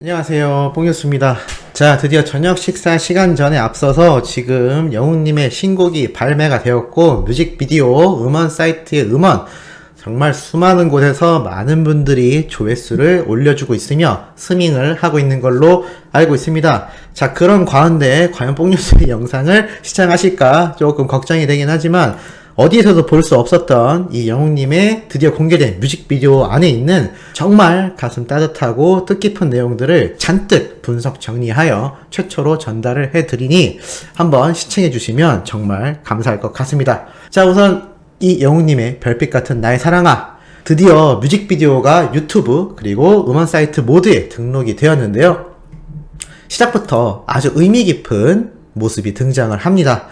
안녕하세요, 뽕유스입니다. 자, 드디어 저녁 식사 시간 전에 앞서서 지금 영웅님의 신곡이 발매가 되었고, 뮤직비디오 음원 사이트의 음원, 정말 수많은 곳에서 많은 분들이 조회수를 올려주고 있으며 스밍을 하고 있는 걸로 알고 있습니다. 자, 그런 가운데 과연 뽕유스의 영상을 시청하실까 조금 걱정이 되긴 하지만, 어디에서도 볼 수 없었던 이 영웅님의 드디어 공개된 뮤직비디오 안에 있는 정말 가슴 따뜻하고 뜻깊은 내용들을 잔뜩 분석 정리하여 최초로 전달을 해드리니 한번 시청해주시면 정말 감사할 것 같습니다. 자, 우선 이 영웅님의 별빛 같은 나의 사랑아, 드디어 뮤직비디오가 유튜브 그리고 음원 사이트 모두에 등록이 되었는데요. 시작부터 아주 의미 깊은 모습이 등장을 합니다.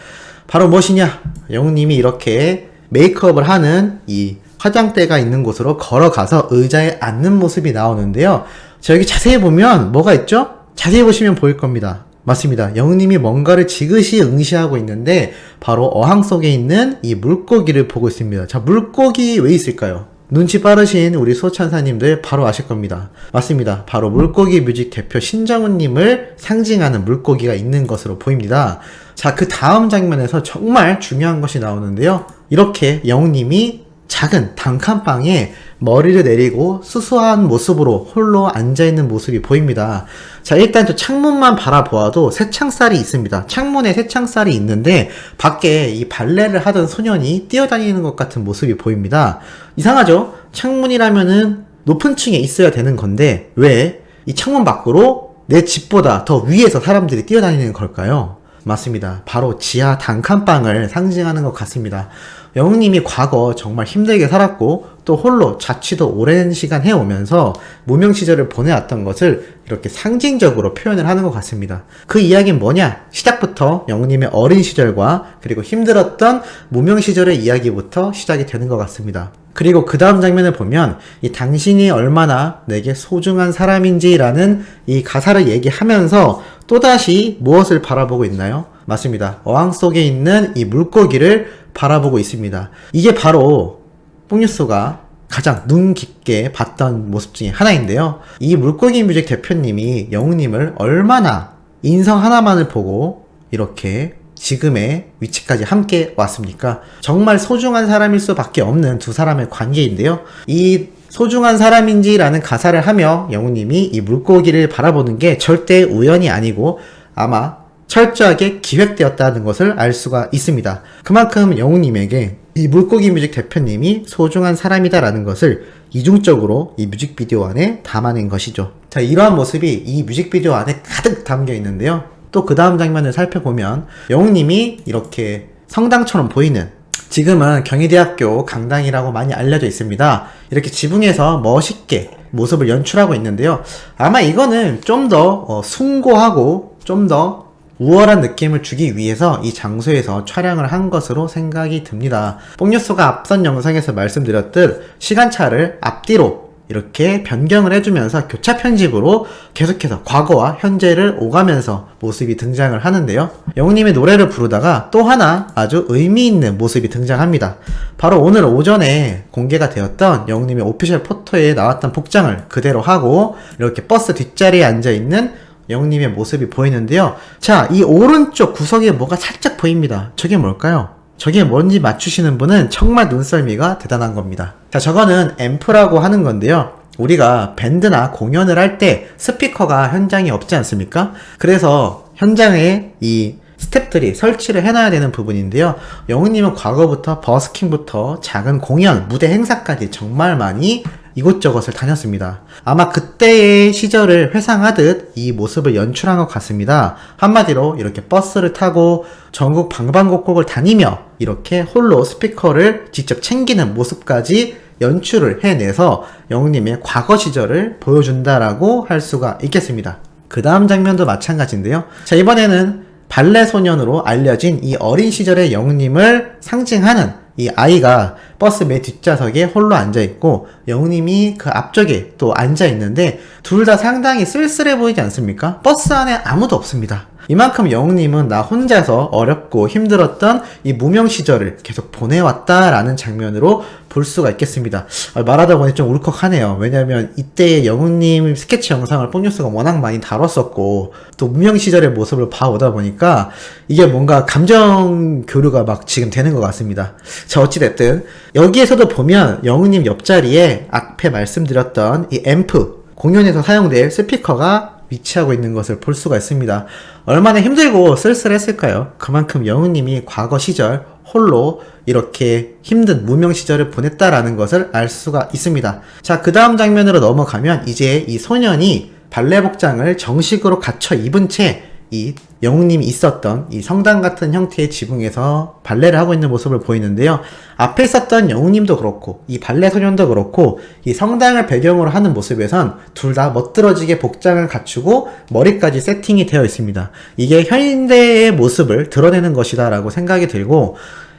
바로 무엇이냐? 영웅님이 이렇게 메이크업을 하는 이 화장대가 있는 곳으로 걸어가서 의자에 앉는 모습이 나오는데요. 자, 여기 자세히 보면 뭐가 있죠? 자세히 보시면 보일 겁니다. 맞습니다. 영웅님이 뭔가를 지그시 응시하고 있는데 바로 어항 속에 있는 이 물고기를 보고 있습니다. 자, 물고기 왜 있을까요? 눈치 빠르신 우리 수호천사님들 바로 아실 겁니다. 맞습니다. 바로 물고기 뮤직 대표 신정훈님을 상징하는 물고기가 있는 것으로 보입니다. 자, 그 다음 장면에서 정말 중요한 것이 나오는데요. 이렇게 영웅님이 작은 단칸방에 머리를 내리고 수수한 모습으로 홀로 앉아있는 모습이 보입니다. 자, 일단 저 창문만 바라보아도 새창살이 있습니다. 창문에 새창살이 있는데 밖에 이 발레를 하던 소년이 뛰어다니는 것 같은 모습이 보입니다. 이상하죠? 창문이라면은 높은 층에 있어야 되는 건데 왜 이 창문 밖으로 내 집보다 더 위에서 사람들이 뛰어다니는 걸까요? 맞습니다. 바로 지하 단칸방을 상징하는 것 같습니다. 영웅님이 과거 정말 힘들게 살았고 또 홀로 자취도 오랜 시간 해오면서 무명 시절을 보내왔던 것을 이렇게 상징적으로 표현을 하는 것 같습니다. 그 이야기는 뭐냐? 시작부터 영웅님의 어린 시절과 그리고 힘들었던 무명 시절의 이야기부터 시작이 되는 것 같습니다. 그리고 그 다음 장면을 보면 이 당신이 얼마나 내게 소중한 사람인지라는 이 가사를 얘기하면서 또다시 무엇을 바라보고 있나요? 맞습니다. 어항 속에 있는 이 물고기를 바라보고 있습니다. 이게 바로 뽕뉴스가 가장 눈 깊게 봤던 모습 중에 하나인데요. 이 물고기 뮤직 대표님이 영웅님을 얼마나 인성 하나만을 보고 이렇게 지금의 위치까지 함께 왔습니까? 정말 소중한 사람일 수밖에 없는 두 사람의 관계인데요. 이 소중한 사람인지라는 가사를 하며 영웅님이 이 물고기를 바라보는 게 절대 우연이 아니고 아마 철저하게 기획되었다는 것을 알 수가 있습니다. 그만큼 영웅님에게 이 물고기 뮤직 대표님이 소중한 사람이다라는 것을 이중적으로 이 뮤직비디오 안에 담아낸 것이죠. 자, 이러한 모습이 이 뮤직비디오 안에 가득 담겨 있는데요. 또 그 다음 장면을 살펴보면 영웅님이 이렇게 성당처럼 보이는, 지금은 경희대학교 강당이라고 많이 알려져 있습니다. 이렇게 지붕에서 멋있게 모습을 연출하고 있는데요. 아마 이거는 좀 더 숭고하고 좀 더 우월한 느낌을 주기 위해서 이 장소에서 촬영을 한 것으로 생각이 듭니다. 뽕뉴스가 앞선 영상에서 말씀드렸듯 시간차를 앞뒤로 이렇게 변경을 해주면서 교차 편집으로 계속해서 과거와 현재를 오가면서 모습이 등장을 하는데요. 영웅님의 노래를 부르다가 또 하나 아주 의미 있는 모습이 등장합니다. 바로 오늘 오전에 공개가 되었던 영웅님의 오피셜 포토에 나왔던 복장을 그대로 하고 이렇게 버스 뒷자리에 앉아있는 영웅님의 모습이 보이는데요. 자, 이 오른쪽 구석에 뭐가 살짝 보입니다. 저게 뭘까요? 저게 뭔지 맞추시는 분은 정말 눈썰미가 대단한 겁니다. 자, 저거는 앰프라고 하는 건데요. 우리가 밴드나 공연을 할 때 스피커가 현장에 없지 않습니까? 그래서 현장에 이 스태프들이 설치를 해놔야 되는 부분인데요. 영웅님은 과거부터 버스킹부터 작은 공연, 무대 행사까지 정말 많이 이곳저곳을 다녔습니다. 아마 그때의 시절을 회상하듯 이 모습을 연출한 것 같습니다. 한마디로 이렇게 버스를 타고 전국 방방곡곡을 다니며 이렇게 홀로 스피커를 직접 챙기는 모습까지 연출을 해내서 영웅님의 과거 시절을 보여준다라고 할 수가 있겠습니다. 그 다음 장면도 마찬가지인데요. 자, 이번에는 발레 소년으로 알려진 이 어린 시절의 영웅님을 상징하는 이 아이가 버스 맨 뒷좌석에 홀로 앉아있고 영웅님이 그 앞쪽에 또 앉아있는데 둘 다 상당히 쓸쓸해 보이지 않습니까? 버스 안에 아무도 없습니다. 이만큼 영웅님은 나 혼자서 어렵고 힘들었던 이 무명 시절을 계속 보내왔다라는 장면으로 볼 수가 있겠습니다. 말하다 보니 좀 울컥하네요. 왜냐면 이때의 영웅님 스케치 영상을 뽕뉴스가 워낙 많이 다뤘었고 또 무명 시절의 모습을 봐오다 보니까 이게 뭔가 감정 교류가 막 지금 되는 것 같습니다. 자, 어찌됐든 여기에서도 보면 영웅님 옆자리에 앞에 말씀드렸던 이 앰프, 공연에서 사용될 스피커가 위치하고 있는 것을 볼 수가 있습니다. 얼마나 힘들고 쓸쓸했을까요? 그만큼 영웅님이 과거 시절 홀로 이렇게 힘든 무명 시절을 보냈다라는 것을 알 수가 있습니다. 자, 그 다음 장면으로 넘어가면 이제 이 소년이 발레 복장을 정식으로 갖춰 입은 채 이 영웅님이 있었던 이 성당 같은 형태의 지붕에서 발레를 하고 있는 모습을 보이는데요. 앞에 있었던 영웅님도 그렇고 이 발레 소년도 그렇고 이 성당을 배경으로 하는 모습에선 둘 다 멋들어지게 복장을 갖추고 머리까지 세팅이 되어 있습니다. 이게 현대의 모습을 드러내는 것이다 라고 생각이 들고,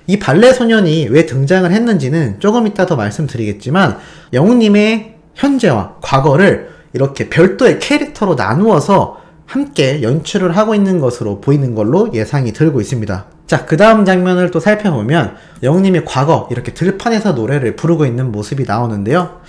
이 발레 소년이 왜 등장을 했는지는 조금 이따 더 말씀드리겠지만 영웅님의 현재와 과거를 이렇게 별도의 캐릭터로 나누어서 함께 연출을 하고 있는 것으로 보이는 걸로 예상이 들고 있습니다. 자, 그 다음 장면을 또 살펴보면 영웅님이 과거 이렇게 들판에서 노래를 부르고 있는 모습이 나오는데요.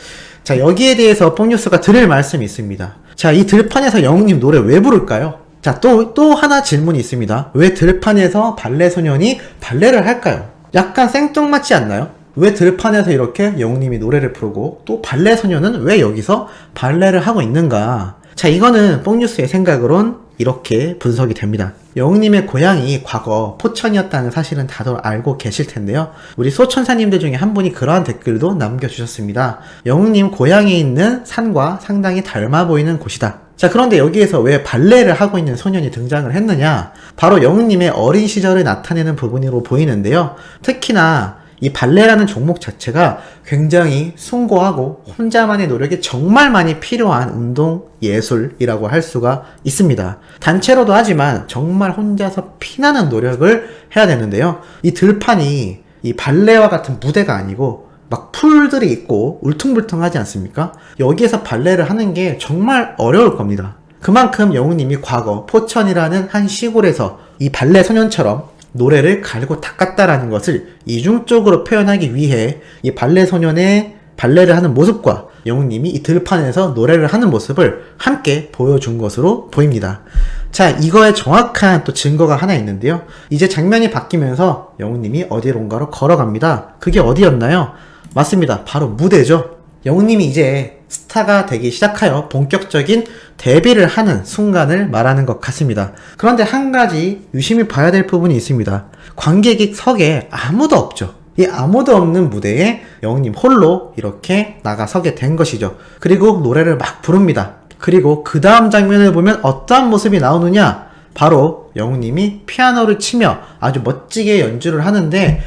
자, 여기에 대해서 뽕뉴스가 드릴 말씀이 있습니다. 자, 이 들판에서 영웅님 노래 왜 부를까요? 자, 또 하나 질문이 있습니다. 왜 들판에서 발레 소년이 발레를 할까요? 약간 생뚱맞지 않나요? 왜 들판에서 이렇게 영웅님이 노래를 부르고 또 발레 소년은 왜 여기서 발레를 하고 있는가? 자, 이거는 뽕뉴스의 생각으론 이렇게 분석이 됩니다. 영웅님의 고향이 과거 포천이었다는 사실은 다들 알고 계실 텐데요. 우리 소천사님들 중에 한 분이 그러한 댓글도 남겨주셨습니다. 영웅님 고향에 있는 산과 상당히 닮아 보이는 곳이다. 자, 그런데 여기에서 왜 발레를 하고 있는 소년이 등장을 했느냐? 바로 영웅님의 어린 시절을 나타내는 부분으로 보이는데요. 특히나 이 발레라는 종목 자체가 굉장히 숭고하고 혼자만의 노력이 정말 많이 필요한 운동 예술이라고 할 수가 있습니다. 단체로도 하지만 정말 혼자서 피나는 노력을 해야 되는데요. 이 들판이 이 발레와 같은 무대가 아니고 막 풀들이 있고 울퉁불퉁하지 않습니까? 여기에서 발레를 하는 게 정말 어려울 겁니다. 그만큼 영웅님이 과거 포천이라는 한 시골에서 이 발레 소년처럼 노래를 갈고 닦았다라는 것을 이중적으로 표현하기 위해 이 발레 소년의 발레를 하는 모습과 영웅님이 이 들판에서 노래를 하는 모습을 함께 보여준 것으로 보입니다. 자, 이거에 정확한 또 증거가 하나 있는데요. 이제 장면이 바뀌면서 영웅님이 어디론가로 걸어갑니다. 그게 어디였나요? 맞습니다. 바로 무대죠. 영웅님이 이제 스타가 되기 시작하여 본격적인 데뷔를 하는 순간을 말하는 것 같습니다. 그런데 한 가지 유심히 봐야 될 부분이 있습니다. 관객이 석에 아무도 없죠. 이 아무도 없는 무대에 영웅님 홀로 이렇게 나가서게 된 것이죠. 그리고 노래를 막 부릅니다. 그리고 그 다음 장면을 보면 어떠한 모습이 나오느냐? 바로 영웅님이 피아노를 치며 아주 멋지게 연주를 하는데,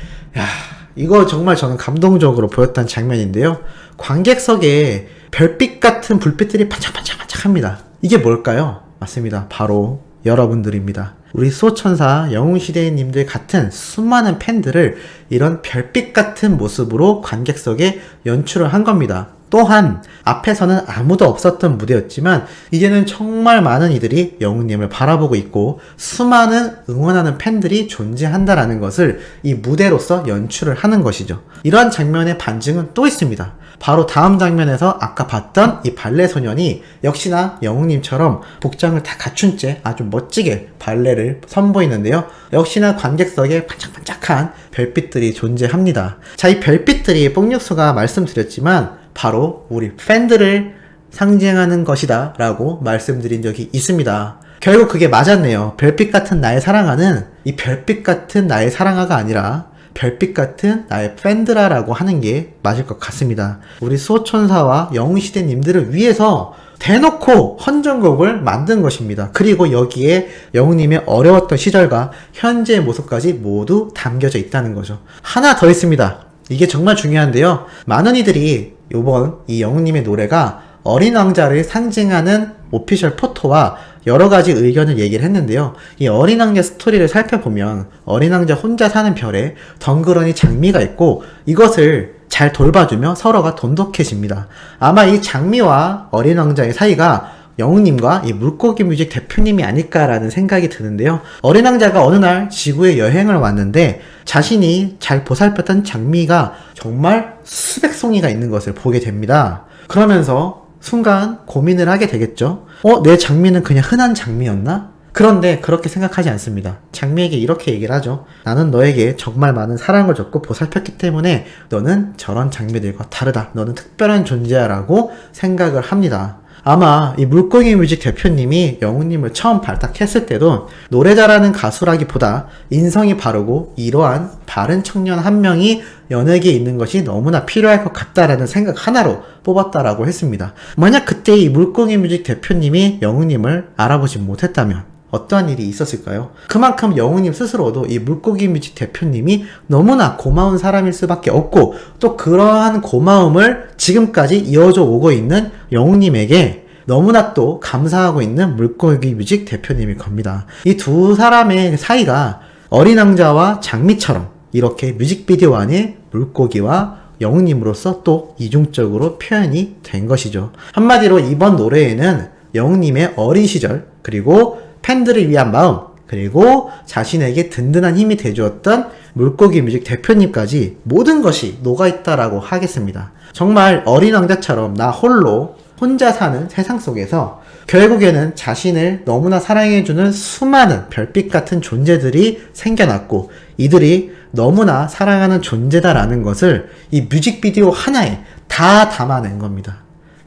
이거 정말 저는 감동적으로 보였던 장면인데요. 관객석에 별빛 같은 불빛들이 반짝반짝반짝합니다. 이게 뭘까요? 맞습니다. 바로 여러분들입니다. 우리 수호천사 영웅시대님들 같은 수많은 팬들을 이런 별빛 같은 모습으로 관객석에 연출을 한 겁니다. 또한 앞에서는 아무도 없었던 무대였지만 이제는 정말 많은 이들이 영웅님을 바라보고 있고 수많은 응원하는 팬들이 존재한다라는 것을 이 무대로서 연출을 하는 것이죠. 이러한 장면의 반증은 또 있습니다. 바로 다음 장면에서 아까 봤던 이 발레 소년이 역시나 영웅님처럼 복장을 다 갖춘 채 아주 멋지게 발레를 선보이는데요. 역시나 관객석에 반짝반짝한 별빛들이 존재합니다. 자, 이 별빛들이 뽕육수가 말씀드렸지만 바로 우리 팬들을 상징하는 것이다 라고 말씀드린 적이 있습니다. 결국 그게 맞았네요. 별빛 같은 나의 사랑아는 이 별빛 같은 나의 사랑아가 아니라 별빛 같은 나의 팬들아 라고 하는 게 맞을 것 같습니다. 우리 수호천사와 영웅시대님들을 위해서 대놓고 헌정곡을 만든 것입니다. 그리고 여기에 영웅님의 어려웠던 시절과 현재의 모습까지 모두 담겨져 있다는 거죠. 하나 더 있습니다. 이게 정말 중요한데요. 많은 이들이 요번 이 영웅님의 노래가 어린 왕자를 상징하는 오피셜 포토와 여러 가지 의견을 얘기를 했는데요. 이 어린 왕자 스토리를 살펴보면 어린 왕자 혼자 사는 별에 덩그러니 장미가 있고 이것을 잘 돌봐주며 서로가 돈독해집니다. 아마 이 장미와 어린 왕자의 사이가 영웅님과 이 물고기 뮤직 대표님이 아닐까라는 생각이 드는데요. 어린 왕자가 어느 날 지구에 여행을 왔는데 자신이 잘 보살폈던 장미가 정말 수백 송이가 있는 것을 보게 됩니다. 그러면서 순간 고민을 하게 되겠죠. 내 장미는 그냥 흔한 장미였나? 그런데 그렇게 생각하지 않습니다. 장미에게 이렇게 얘기를 하죠. 나는 너에게 정말 많은 사랑을 줬고 보살폈기 때문에 너는 저런 장미들과 다르다. 너는 특별한 존재야 라고 생각을 합니다. 아마 이 물고기 뮤직 대표님이 영웅님을 처음 발탁했을 때도 노래 잘하는 가수라기보다 인성이 바르고 이러한 바른 청년 한 명이 연예계에 있는 것이 너무나 필요할 것 같다라는 생각 하나로 뽑았다라고 했습니다. 만약 그때 이 물고기 뮤직 대표님이 영웅님을 알아보지 못했다면 어떠한 일이 있었을까요? 그만큼 영웅님 스스로도 이 물고기 뮤직 대표님이 너무나 고마운 사람일 수밖에 없고 또 그러한 고마움을 지금까지 이어져 오고 있는 영웅님에게 너무나 또 감사하고 있는 물고기 뮤직 대표님일 겁니다. 이 두 사람의 사이가 어린 왕자와 장미처럼 이렇게 뮤직비디오 안에 물고기와 영웅님으로서 또 이중적으로 표현이 된 것이죠. 한마디로 이번 노래에는 영웅님의 어린 시절 그리고 팬들을 위한 마음 그리고 자신에게 든든한 힘이 돼주었던 물고기 뮤직 대표님까지 모든 것이 녹아있다라고 하겠습니다. 정말 어린 왕자처럼 나 홀로 혼자 사는 세상 속에서 결국에는 자신을 너무나 사랑해주는 수많은 별빛 같은 존재들이 생겨났고 이들이 너무나 사랑하는 존재다라는 것을 이 뮤직비디오 하나에 다 담아낸 겁니다.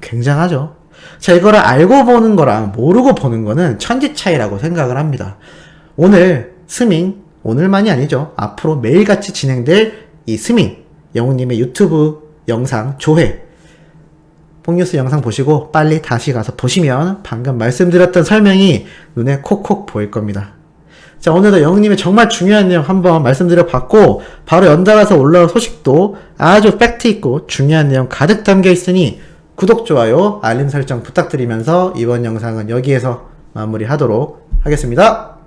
굉장하죠? 자, 이거를 알고 보는 거랑 모르고 보는 거는 천지 차이라고 생각을 합니다. 오늘 스밍, 오늘만이 아니죠. 앞으로 매일같이 진행될 이 스밍, 영웅님의 유튜브 영상 조회, 폭뉴스 영상 보시고 빨리 다시 가서 보시면 방금 말씀드렸던 설명이 눈에 콕콕 보일 겁니다. 자, 오늘도 영웅님의 정말 중요한 내용 한번 말씀드려봤고 바로 연달아서 올라올 소식도 아주 팩트 있고 중요한 내용 가득 담겨 있으니 구독, 좋아요, 알림 설정 부탁드리면서 이번 영상은 여기에서 마무리하도록 하겠습니다.